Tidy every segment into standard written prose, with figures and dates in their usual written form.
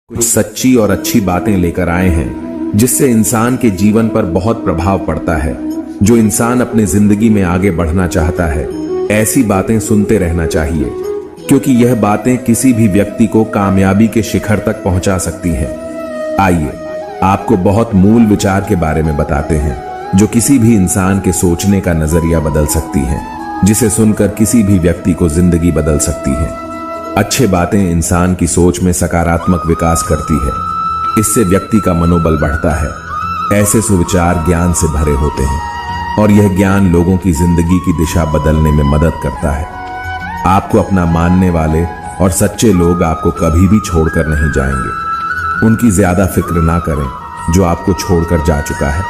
कुछ सच्ची और अच्छी बातें लेकर आए हैं जिससे इंसान के जीवन पर बहुत प्रभाव पड़ता है। जो इंसान अपने जिंदगी में आगे बढ़ना चाहता है, ऐसी बातें सुनते रहना चाहिए, क्योंकि यह बातें किसी भी व्यक्ति को कामयाबी के शिखर तक पहुंचा सकती हैं। आइए आपको बहुत मूल विचार के बारे में बताते हैं जो किसी भी इंसान के सोचने का नजरिया बदल सकती हैं, जिसे सुनकर किसी भी व्यक्ति को जिंदगी बदल सकती है। अच्छे बातें इंसान की सोच में सकारात्मक विकास करती है, इससे व्यक्ति का मनोबल बढ़ता है। ऐसे सुविचार ज्ञान से भरे होते हैं और यह ज्ञान लोगों की जिंदगी की दिशा बदलने में मदद करता है। आपको अपना मानने वाले और सच्चे लोग आपको कभी भी छोड़कर नहीं जाएंगे। उनकी ज्यादा फिक्र ना करें जो आपको छोड़कर जा चुका है,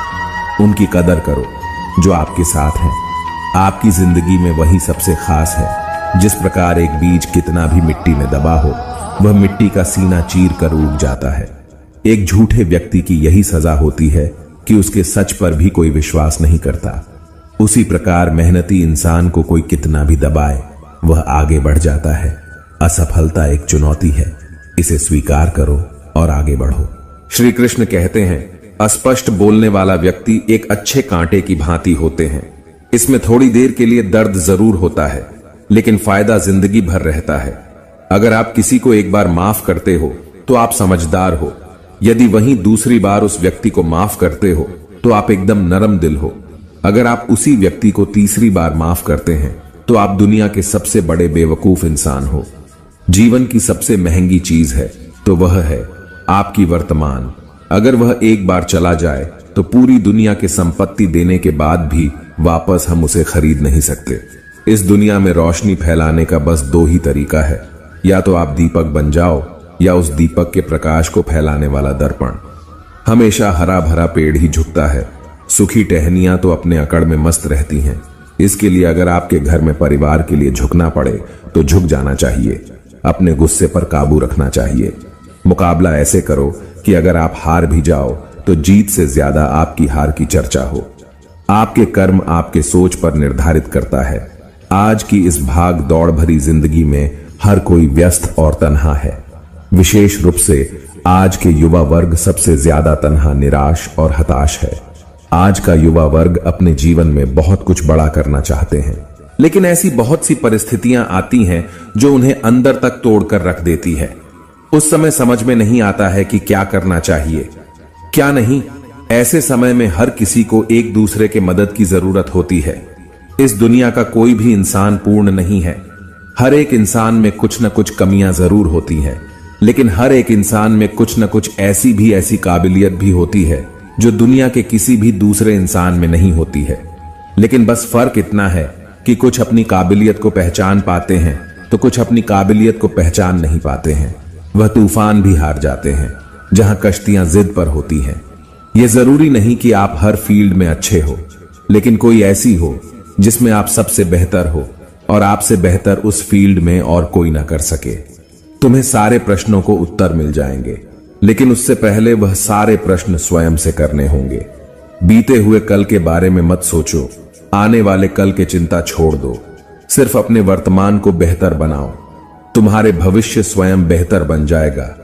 उनकी कदर करो जो आपके साथ हैं। आपकी जिंदगी में वही सबसे खास है। जिस प्रकार एक बीज कितना भी मिट्टी में दबा हो, वह मिट्टी का सीना चीर कर उग जाता है। एक झूठे व्यक्ति की यही सजा होती है कि उसके सच पर भी कोई विश्वास नहीं करता। उसी प्रकार मेहनती इंसान को कोई कितना भी दबाए, वह आगे बढ़ जाता है। असफलता एक चुनौती है, इसे स्वीकार करो और आगे बढ़ो। श्री कृष्ण कहते हैं, अस्पष्ट बोलने वाला व्यक्ति एक अच्छे कांटे की भांति होते हैं। इसमें थोड़ी देर के लिए दर्द जरूर होता है, लेकिन फायदा जिंदगी भर रहता है। अगर आप किसी को एक बार माफ करते हो तो आप समझदार हो। यदि वहीं दूसरी बार उस व्यक्ति को माफ करते हो तो आप एकदम नरम दिल हो। अगर आप उसी व्यक्ति को तीसरी बार माफ करते हैं तो आप दुनिया के सबसे बड़े बेवकूफ इंसान हो। जीवन की सबसे महंगी चीज है तो वह है आपकी वर्तमान। अगर वह एक बार चला जाए तो पूरी दुनिया की संपत्ति देने के बाद भी वापस हम उसे खरीद नहीं सकते। इस दुनिया में रोशनी फैलाने का बस दो ही तरीका है, या तो आप दीपक बन जाओ या उस दीपक के प्रकाश को फैलाने वाला दर्पण। हमेशा हरा भरा पेड़ ही झुकता है, सुखी टहनियां तो अपने अकड़ में मस्त रहती हैं। इसके लिए अगर आपके घर में परिवार के लिए झुकना पड़े तो झुक जाना चाहिए। अपने गुस्से पर काबू रखना चाहिए। मुकाबला ऐसे करो कि अगर आप हार भी जाओ तो जीत से ज्यादा आपकी हार की चर्चा हो। आपके कर्म आपके सोच पर निर्धारित करता है। आज की इस भाग दौड़ भरी जिंदगी में हर कोई व्यस्त और तन्हा है। विशेष रूप से आज के युवा वर्ग सबसे ज्यादा तन्हा, निराश और हताश है। आज का युवा वर्ग अपने जीवन में बहुत कुछ बड़ा करना चाहते हैं, लेकिन ऐसी बहुत सी परिस्थितियां आती हैं जो उन्हें अंदर तक तोड़कर रख देती है। उस समय समझ में नहीं आता है कि क्या करना चाहिए, क्या नहीं। ऐसे समय में हर किसी को एक दूसरे के मदद की जरूरत होती है। इस दुनिया का कोई भी इंसान पूर्ण नहीं है। हर एक इंसान में कुछ न कुछ कमियां जरूर होती हैं, लेकिन हर एक इंसान में कुछ न कुछ ऐसी काबिलियत भी होती है जो दुनिया के किसी भी दूसरे इंसान में नहीं होती है। लेकिन बस फर्क इतना है कि कुछ अपनी काबिलियत को पहचान पाते हैं तो कुछ अपनी काबिलियत को पहचान नहीं पाते हैं। वह तूफान भी हार जाते हैं जहां कश्तियां जिद पर होती हैं। यह जरूरी नहीं कि आप हर फील्ड में अच्छे हो, लेकिन कोई ऐसी हो जिसमें आप सबसे बेहतर हो और आपसे बेहतर उस फील्ड में और कोई ना कर सके। तुम्हें सारे प्रश्नों को उत्तर मिल जाएंगे, लेकिन उससे पहले वह सारे प्रश्न स्वयं से करने होंगे। बीते हुए कल के बारे में मत सोचो, आने वाले कल की चिंता छोड़ दो। सिर्फ अपने वर्तमान को बेहतर बनाओ। तुम्हारे भविष्य स्वयं बेहतर बन जाएगा।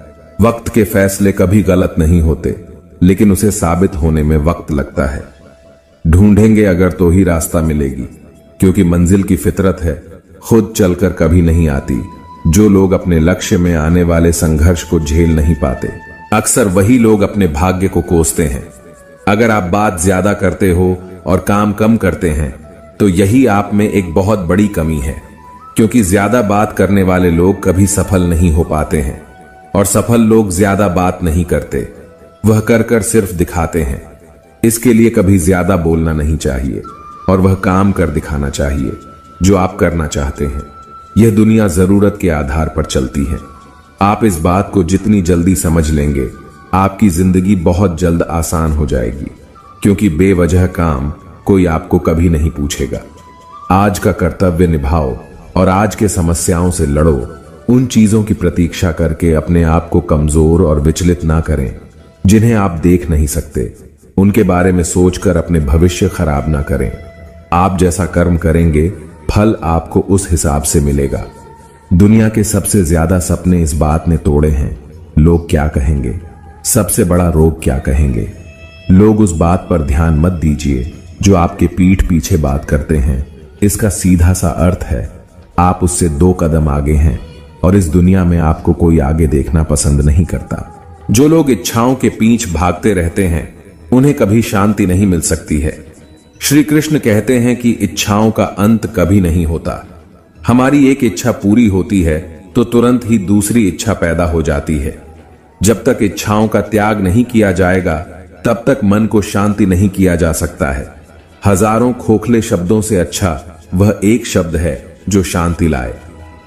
वक्त के फैसले कभी गलत नहीं होते, लेकिन उसे साबित होने में वक्त लगता है। ढूंढेंगे अगर तो ही रास्ता मिलेगी, क्योंकि मंजिल की फितरत है, खुद चलकर कभी नहीं आती। जो लोग अपने लक्ष्य में आने वाले संघर्ष को झेल नहीं पाते, अक्सर वही लोग अपने भाग्य को कोसते हैं। अगर आप बात ज्यादा करते हो और काम कम करते हैं तो यही आप में एक बहुत बड़ी कमी है, क्योंकि ज्यादा बात करने वाले लोग कभी सफल नहीं हो पाते हैं और सफल लोग ज्यादा बात नहीं करते, वह कर कर सिर्फ दिखाते हैं। इसके लिए कभी ज्यादा बोलना नहीं चाहिए और वह काम कर दिखाना चाहिए जो आप करना चाहते हैं। यह दुनिया जरूरत के आधार पर चलती है। आप इस बात को जितनी जल्दी समझ लेंगे, आपकी जिंदगी बहुत जल्द आसान हो जाएगी, क्योंकि बेवजह काम कोई आपको कभी नहीं पूछेगा। आज का कर्तव्य निभाओ और आज के समस्याओं से लड़ो। उन चीजों की प्रतीक्षा करके अपने आप को कमजोर और विचलित ना करें जिन्हें आप देख नहीं सकते। उनके बारे में सोचकर अपने भविष्य खराब ना करें। आप जैसा कर्म करेंगे, फल आपको उस हिसाब से मिलेगा। दुनिया के सबसे ज्यादा सपने इस बात ने तोड़े हैं लोग क्या कहेंगे, सबसे बड़ा रोग क्या कहेंगे। लोग उस बात पर ध्यान मत दीजिए जो आपके पीठ पीछे बात करते हैं। इसका सीधा सा अर्थ है आप उससे 2 कदम आगे हैं और इस दुनिया में आपको कोई आगे देखना पसंद नहीं करता। जो लोग इच्छाओं के पीछे भागते रहते हैं उन्हें कभी शांति नहीं मिल सकती है। श्री कृष्ण कहते हैं कि इच्छाओं का अंत कभी नहीं होता। हमारी एक इच्छा पूरी होती है तो तुरंत ही दूसरी इच्छा पैदा हो जाती है। जब तक इच्छाओं का त्याग नहीं किया जाएगा तब तक मन को शांति नहीं किया जा सकता है। हजारों खोखले शब्दों से अच्छा वह एक शब्द है जो शांति लाए।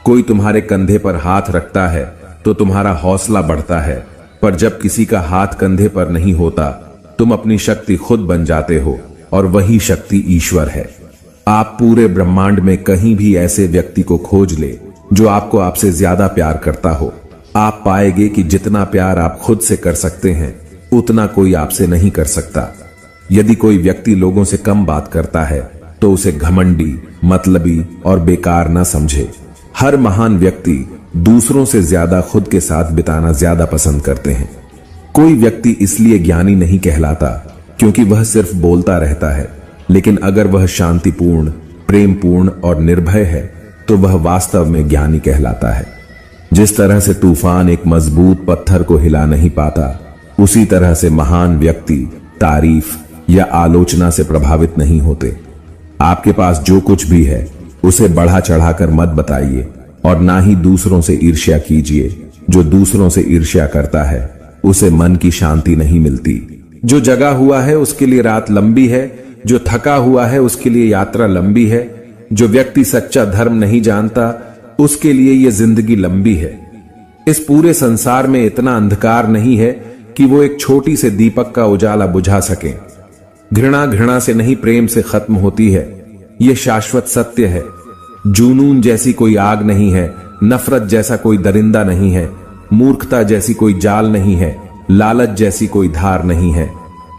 कोई तुम्हारे कंधे पर हाथ रखता है तो तुम्हारा हौसला बढ़ता है, पर जब किसी का हाथ कंधे पर नहीं होता तुम अपनी शक्ति खुद बन जाते हो और वही शक्ति ईश्वर है। आप पूरे ब्रह्मांड में कहीं भी ऐसे व्यक्ति को खोज ले जो आपको आपसे ज्यादा प्यार करता हो। आप पाएंगे कि जितना प्यार आप खुद से कर सकते हैं उतना कोई आपसे नहीं कर सकता। यदि कोई व्यक्ति लोगों से कम बात करता है तो उसे घमंडी, मतलबी और बेकार न समझे। हर महान व्यक्ति दूसरों से ज्यादा खुद के साथ बिताना ज्यादा पसंद करते हैं। कोई व्यक्ति इसलिए ज्ञानी नहीं कहलाता क्योंकि वह सिर्फ बोलता रहता है, लेकिन अगर वह शांतिपूर्ण, प्रेमपूर्ण और निर्भय है तो वह वास्तव में ज्ञानी कहलाता है। जिस तरह से तूफान एक मजबूत पत्थर को हिला नहीं पाता, उसी तरह से महान व्यक्ति तारीफ या आलोचना से प्रभावित नहीं होते। आपके पास जो कुछ भी है उसे बढ़ा चढ़ाकर मत बताइए और ना ही दूसरों से ईर्ष्या कीजिए। जो दूसरों से ईर्ष्या करता है उसे मन की शांति नहीं मिलती। जो जगा हुआ है उसके लिए रात लंबी है, जो थका हुआ है उसके लिए यात्रा लंबी है। जो व्यक्ति सच्चा धर्म नहीं जानता उसके लिए यह जिंदगी लंबी है। इस पूरे संसार में इतना अंधकार नहीं है कि वो एक छोटी से दीपक का उजाला बुझा सके। घृणा घृणा से नहीं प्रेम से खत्म होती है, यह शाश्वत सत्य है। जुनून जैसी कोई आग नहीं है, नफरत जैसा कोई दरिंदा नहीं है, मूर्खता जैसी कोई जाल नहीं है, लालच जैसी कोई धार नहीं है।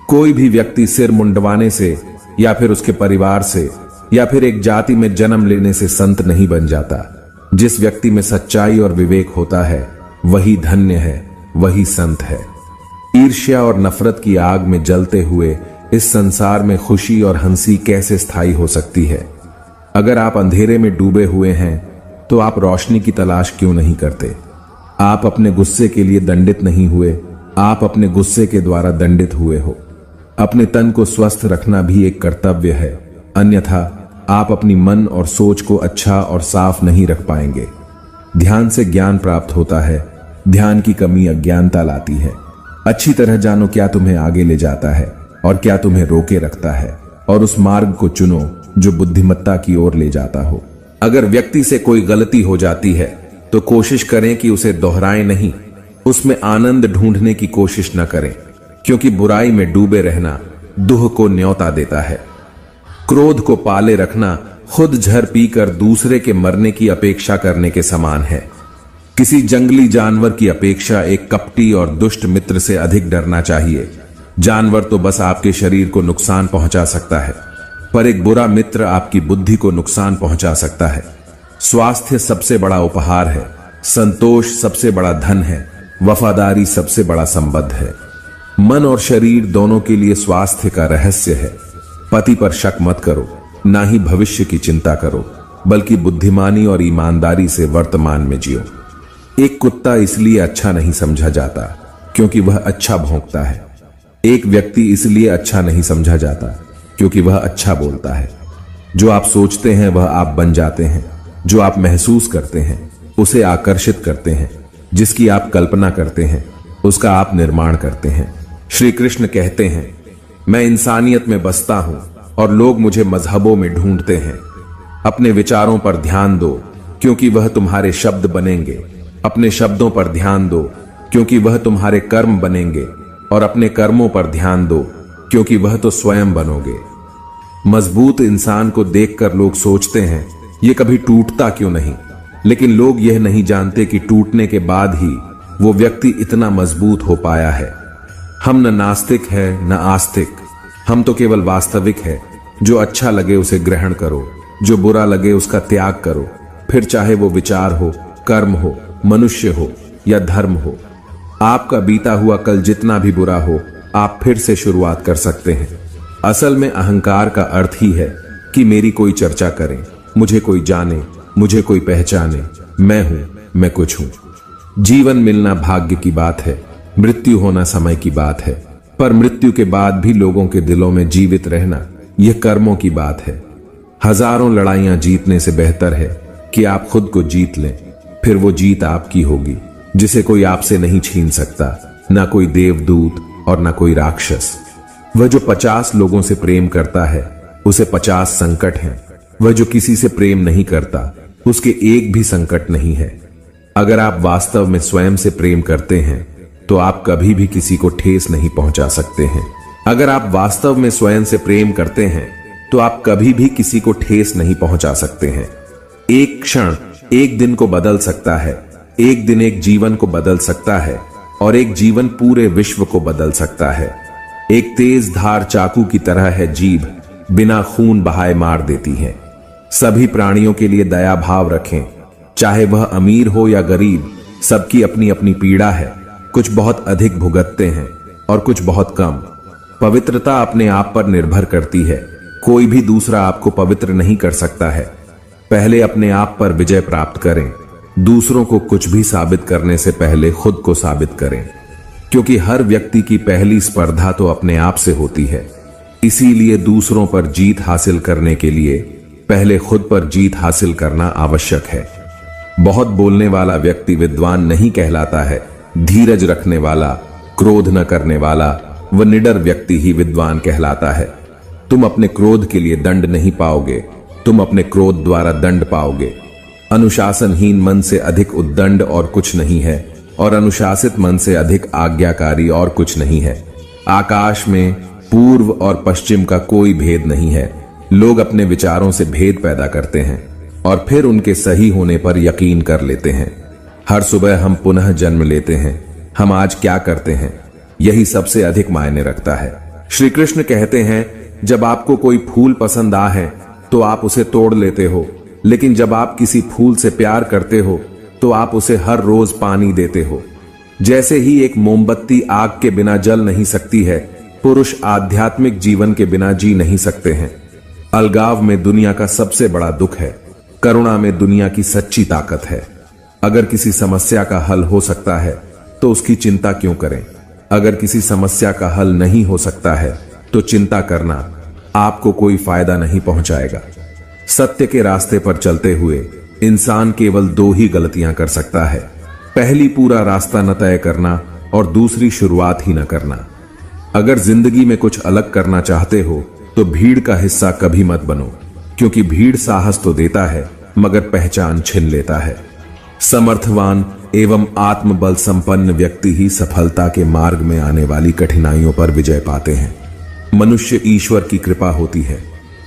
कोई भी व्यक्ति सिर मुंडवाने से या फिर उसके परिवार से या फिर एक जाति में जन्म लेने से संत नहीं बन जाता। जिस व्यक्ति में सच्चाई और विवेक होता है वही धन्य है, वही संत है। ईर्ष्या और नफरत की आग में जलते हुए इस संसार में खुशी और हंसी कैसे स्थायी हो सकती है? अगर आप अंधेरे में डूबे हुए हैं तो आप रोशनी की तलाश क्यों नहीं करते? आप अपने गुस्से के लिए दंडित नहीं हुए, आप अपने गुस्से के द्वारा दंडित हुए हो। अपने तन को स्वस्थ रखना भी एक कर्तव्य है, अन्यथा आप अपनी मन और सोच को अच्छा और साफ नहीं रख पाएंगे। ध्यान से ज्ञान प्राप्त होता है, ध्यान की कमी अज्ञानता लाती है। अच्छी तरह जानो क्या तुम्हें आगे ले जाता है और क्या तुम्हें रोके रखता है, और उस मार्ग को चुनो जो बुद्धिमत्ता की ओर ले जाता हो। अगर व्यक्ति से कोई गलती हो जाती है तो कोशिश करें कि उसे दोहराएं नहीं, उसमें आनंद ढूंढने की कोशिश न करें, क्योंकि बुराई में डूबे रहना दुह को न्योता देता है। क्रोध को पाले रखना खुद झर पीकर दूसरे के मरने की अपेक्षा करने के समान है। किसी जंगली जानवर की अपेक्षा एक कपटी और दुष्ट मित्र से अधिक डरना चाहिए। जानवर तो बस आपके शरीर को नुकसान पहुंचा सकता है, पर एक बुरा मित्र आपकी बुद्धि को नुकसान पहुंचा सकता है। स्वास्थ्य सबसे बड़ा उपहार है, संतोष सबसे बड़ा धन है, वफादारी सबसे बड़ा संबंध है। मन और शरीर दोनों के लिए स्वास्थ्य का रहस्य है। पति पर शक मत करो, ना ही भविष्य की चिंता करो, बल्कि बुद्धिमानी और ईमानदारी से वर्तमान में जियो। एक कुत्ता इसलिए अच्छा नहीं समझा जाता क्योंकि वह अच्छा भौंकता है। एक व्यक्ति इसलिए अच्छा नहीं समझा जाता क्योंकि वह अच्छा बोलता है। जो आप सोचते हैं वह आप बन जाते हैं। जो आप महसूस करते हैं उसे आकर्षित करते हैं। जिसकी आप कल्पना करते हैं उसका आप निर्माण करते हैं। श्री कृष्ण कहते हैं, मैं इंसानियत में बसता हूं और लोग मुझे मजहबों में ढूंढते हैं। अपने विचारों पर ध्यान दो क्योंकि वह तुम्हारे शब्द बनेंगे। अपने शब्दों पर ध्यान दो क्योंकि वह तुम्हारे कर्म बनेंगे, और अपने कर्मों पर ध्यान दो क्योंकि वह तो स्वयं बनोगे। मजबूत इंसान को देखकर लोग सोचते हैं ये कभी टूटता क्यों नहीं, लेकिन लोग यह नहीं जानते कि टूटने के बाद ही वो व्यक्ति इतना मजबूत हो पाया है। हम न नास्तिक है न आस्तिक, हम तो केवल वास्तविक है। जो अच्छा लगे उसे ग्रहण करो, जो बुरा लगे उसका त्याग करो, फिर चाहे वो विचार हो, कर्म हो, मनुष्य हो या धर्म हो। आपका बीता हुआ कल जितना भी बुरा हो, आप फिर से शुरुआत कर सकते हैं। असल में अहंकार का अर्थ ही है कि मेरी कोई चर्चा करे, मुझे कोई जाने, मुझे कोई पहचाने, मैं हूं, मैं कुछ हूं। जीवन मिलना भाग्य की बात है, मृत्यु होना समय की बात है, पर मृत्यु के बाद भी लोगों के दिलों में जीवित रहना यह कर्मों की बात है। हजारों लड़ाइयां जीतने से बेहतर है कि आप खुद को जीत लें, फिर वो जीत आपकी होगी जिसे कोई आपसे नहीं छीन सकता, ना कोई देवदूत और ना कोई राक्षस। वह जो 50 लोगों से प्रेम करता है उसे 50 संकट हैं। वह जो किसी से प्रेम नहीं करता उसके एक भी संकट नहीं है। अगर आप वास्तव में स्वयं से प्रेम करते हैं तो आप कभी भी किसी को ठेस नहीं पहुंचा सकते हैं। अगर आप वास्तव में स्वयं से प्रेम करते हैं तो आप कभी भी किसी को ठेस नहीं पहुंचा सकते हैं। एक क्षण एक दिन को बदल सकता है, एक दिन एक जीवन को बदल सकता है और एक जीवन पूरे विश्व को बदल सकता है। एक तेज धार चाकू की तरह है जीभ, बिना खून बहाए मार देती है। सभी प्राणियों के लिए दया भाव रखें, चाहे वह अमीर हो या गरीब, सबकी अपनी अपनी पीड़ा है। कुछ बहुत अधिक भुगतते हैं और कुछ बहुत कम। पवित्रता अपने आप पर निर्भर करती है, कोई भी दूसरा आपको पवित्र नहीं कर सकता है। पहले अपने आप पर विजय प्राप्त करें, दूसरों को कुछ भी साबित करने से पहले खुद को साबित करें, क्योंकि हर व्यक्ति की पहली स्पर्धा तो अपने आप से होती है। इसीलिए दूसरों पर जीत हासिल करने के लिए पहले खुद पर जीत हासिल करना आवश्यक है। बहुत बोलने वाला व्यक्ति विद्वान नहीं कहलाता है। धीरज रखने वाला, क्रोध न करने वाला व निडर व्यक्ति ही विद्वान कहलाता है। तुम अपने क्रोध के लिए दंड नहीं पाओगे, तुम अपने क्रोध द्वारा दंड पाओगे। अनुशासनहीन मन से अधिक उद्दंड और कुछ नहीं है, और अनुशासित मन से अधिक आज्ञाकारी और कुछ नहीं है। आकाश में पूर्व और पश्चिम का कोई भेद नहीं है। लोग अपने विचारों से भेद पैदा करते हैं और फिर उनके सही होने पर यकीन कर लेते हैं। हर सुबह हम पुनः जन्म लेते हैं। हम आज क्या करते हैं, यही सबसे अधिक मायने रखता है। श्री कृष्ण कहते हैं, जब आपको कोई फूल पसंद आ है तो आप उसे तोड़ लेते हो, लेकिन जब आप किसी फूल से प्यार करते हो तो आप उसे हर रोज पानी देते हो। जैसे ही एक मोमबत्ती आग के बिना जल नहीं सकती है, पुरुष आध्यात्मिक जीवन के बिना जी नहीं सकते हैं। अलगाव में दुनिया का सबसे बड़ा दुख है, करुणा में दुनिया की सच्ची ताकत है। अगर किसी समस्या का हल हो सकता है तो उसकी चिंता क्यों करें? अगर किसी समस्या का हल नहीं हो सकता है तो चिंता करना आपको कोई फायदा नहीं पहुंचाएगा। सत्य के रास्ते पर चलते हुए इंसान केवल 2 ही गलतियां कर सकता है। पहली, पूरा रास्ता न तय करना, और दूसरी, शुरुआत ही न करना। अगर जिंदगी में कुछ अलग करना चाहते हो तो भीड़ का हिस्सा कभी मत बनो, क्योंकि भीड़ साहस तो देता है मगर पहचान छीन लेता है। समर्थवान एवं आत्मबल संपन्न व्यक्ति ही सफलता के मार्ग में आने वाली कठिनाइयों पर विजय पाते हैं। मनुष्य ईश्वर की कृपा होती है।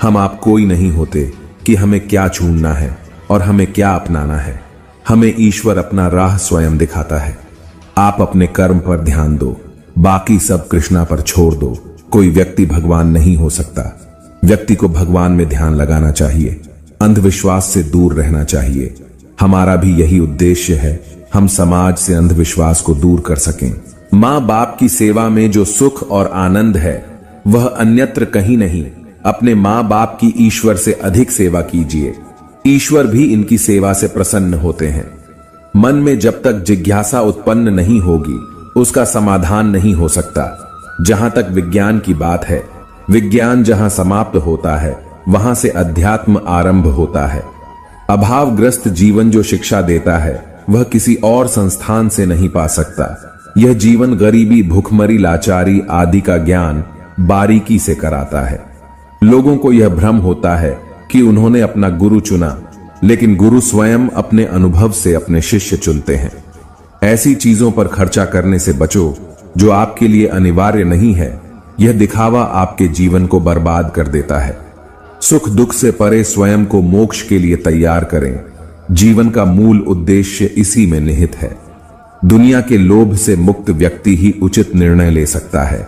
हम आप कोई नहीं होते कि हमें क्या चुनना है और हमें क्या अपनाना है। हमें ईश्वर अपना राह स्वयं दिखाता है। आप अपने कर्म पर ध्यान दो, बाकी सब कृष्णा पर छोड़ दो। कोई व्यक्ति भगवान नहीं हो सकता। व्यक्ति को भगवान में ध्यान लगाना चाहिए, अंधविश्वास से दूर रहना चाहिए। हमारा भी यही उद्देश्य है, हम समाज से अंधविश्वास को दूर कर सकें। माँ बाप की सेवा में जो सुख और आनंद है वह अन्यत्र कहीं नहीं। अपने माँ बाप की ईश्वर से अधिक सेवा कीजिए। ईश्वर भी इनकी सेवा से प्रसन्न होते हैं। मन में जब तक जिज्ञासा उत्पन्न नहीं होगी उसका समाधान नहीं हो सकता। जहां तक विज्ञान की बात है, विज्ञान जहां समाप्त होता है वहां से अध्यात्म आरंभ होता है। अभावग्रस्त जीवन जो शिक्षा देता है वह किसी और संस्थान से नहीं पा सकता। यह जीवन गरीबी, भूखमरी, लाचारी आदि का ज्ञान बारीकी से कराता है। लोगों को यह भ्रम होता है कि उन्होंने अपना गुरु चुना, लेकिन गुरु स्वयं अपने अनुभव से अपने शिष्य चुनते हैं। ऐसी चीजों पर खर्चा करने से बचो जो आपके लिए अनिवार्य नहीं है। यह दिखावा आपके जीवन को बर्बाद कर देता है। सुख दुख से परे स्वयं को मोक्ष के लिए तैयार करें। जीवन का मूल उद्देश्य इसी में निहित है। दुनिया के लोभ से मुक्त व्यक्ति ही उचित निर्णय ले सकता है।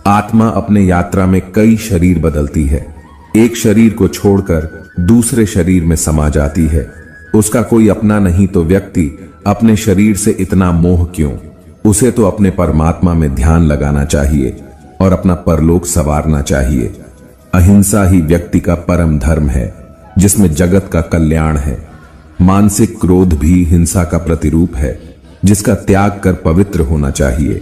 आत्मा अपने यात्रा में कई शरीर बदलती है। एक शरीर को छोड़कर दूसरे शरीर में समा जाती है। उसका कोई अपना नहीं तो व्यक्ति अपने शरीर से इतना मोह क्यों? उसे तो अपने परमात्मा में ध्यान लगाना चाहिए और अपना परलोक संवारना चाहिए। अहिंसा ही व्यक्ति का परम धर्म है, जिसमें जगत का कल्याण है। मानसिक क्रोध भी हिंसा का प्रतिरूप है, जिसका त्याग कर पवित्र होना चाहिए।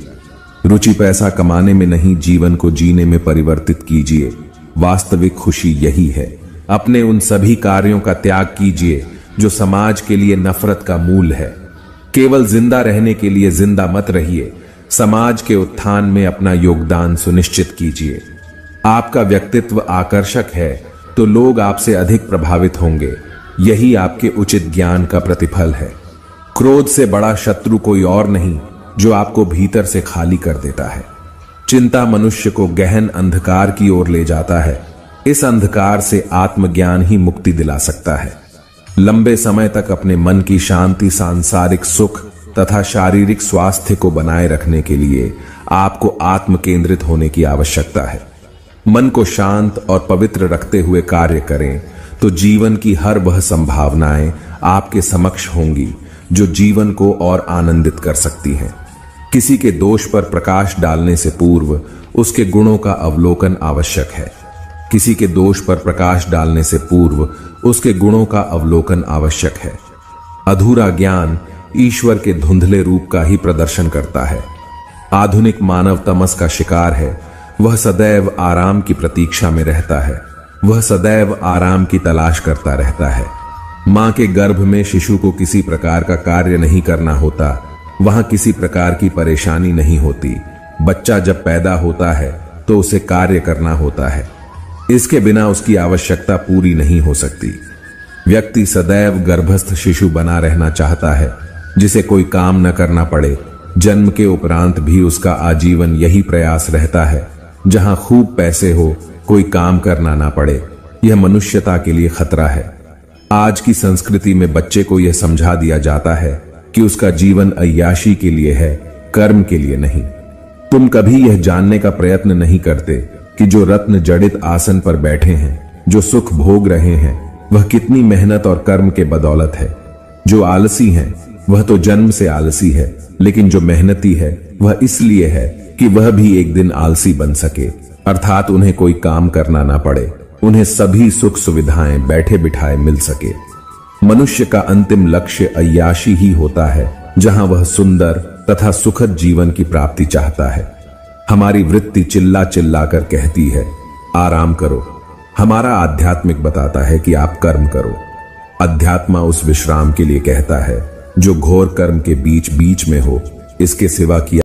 रुचि पैसा कमाने में नहीं, जीवन को जीने में परिवर्तित कीजिए। वास्तविक खुशी यही है। अपने उन सभी कार्यों का त्याग कीजिए जो समाज के लिए नफरत का मूल है। केवल जिंदा रहने के लिए जिंदा मत रहिए, समाज के उत्थान में अपना योगदान सुनिश्चित कीजिए। आपका व्यक्तित्व आकर्षक है तो लोग आपसे अधिक प्रभावित होंगे। यही आपके उचित ज्ञान का प्रतिफल है। क्रोध से बड़ा शत्रु कोई और नहीं, जो आपको भीतर से खाली कर देता है। चिंता मनुष्य को गहन अंधकार की ओर ले जाता है। इस अंधकार से आत्मज्ञान ही मुक्ति दिला सकता है। लंबे समय तक अपने मन की शांति, सांसारिक सुख तथा शारीरिक स्वास्थ्य को बनाए रखने के लिए आपको आत्म केंद्रित होने की आवश्यकता है। मन को शांत और पवित्र रखते हुए कार्य करें तो जीवन की हर वह संभावनाएं आपके समक्ष होंगी जो जीवन को और आनंदित कर सकती हैं। किसी के दोष पर प्रकाश डालने से पूर्व उसके गुणों का अवलोकन आवश्यक है। किसी के दोष पर प्रकाश डालने से पूर्व उसके गुणों का अवलोकन आवश्यक है। अधूरा ज्ञान ईश्वर के धुंधले रूप का ही प्रदर्शन करता है। आधुनिक मानव तमस का शिकार है। वह सदैव आराम की प्रतीक्षा में रहता है। वह सदैव आराम की तलाश करता रहता है। मां के गर्भ में शिशु को किसी प्रकार का कार्य नहीं करना होता, वहां किसी प्रकार की परेशानी नहीं होती। बच्चा जब पैदा होता है तो उसे कार्य करना होता है। इसके बिना उसकी आवश्यकता पूरी नहीं हो सकती। व्यक्ति सदैव गर्भस्थ शिशु बना रहना चाहता है, जिसे कोई काम न करना पड़े। जन्म के उपरांत भी उसका आजीवन यही प्रयास रहता है, जहां खूब पैसे हो, कोई काम करना ना पड़े। यह मनुष्यता के लिए खतरा है। आज की संस्कृति में बच्चे को यह समझा दिया जाता है कि उसका जीवन अय्याशी के लिए है, कर्म के लिए नहीं। तुम कभी यह जानने का प्रयत्न नहीं करते कि जो रत्न जड़ित आसन पर बैठे हैं, जो सुख भोग रहे हैं, वह कितनी मेहनत और कर्म के बदौलत है। जो आलसी हैं, वह तो जन्म से आलसी है, लेकिन जो मेहनती है वह इसलिए है कि वह भी एक दिन आलसी बन सके, अर्थात उन्हें कोई काम करना ना पड़े, उन्हें सभी सुख सुविधाएं बैठे बिठाए मिल सके। मनुष्य का अंतिम लक्ष्य अय्याशी ही होता है, जहां वह सुंदर तथा सुखद जीवन की प्राप्ति चाहता है। हमारी वृत्ति चिल्ला चिल्ला कर कहती है, आराम करो। हमारा आध्यात्मिक बताता है कि आप कर्म करो। अध्यात्मा उस विश्राम के लिए कहता है जो घोर कर्म के बीच बीच में हो, इसके सिवा किया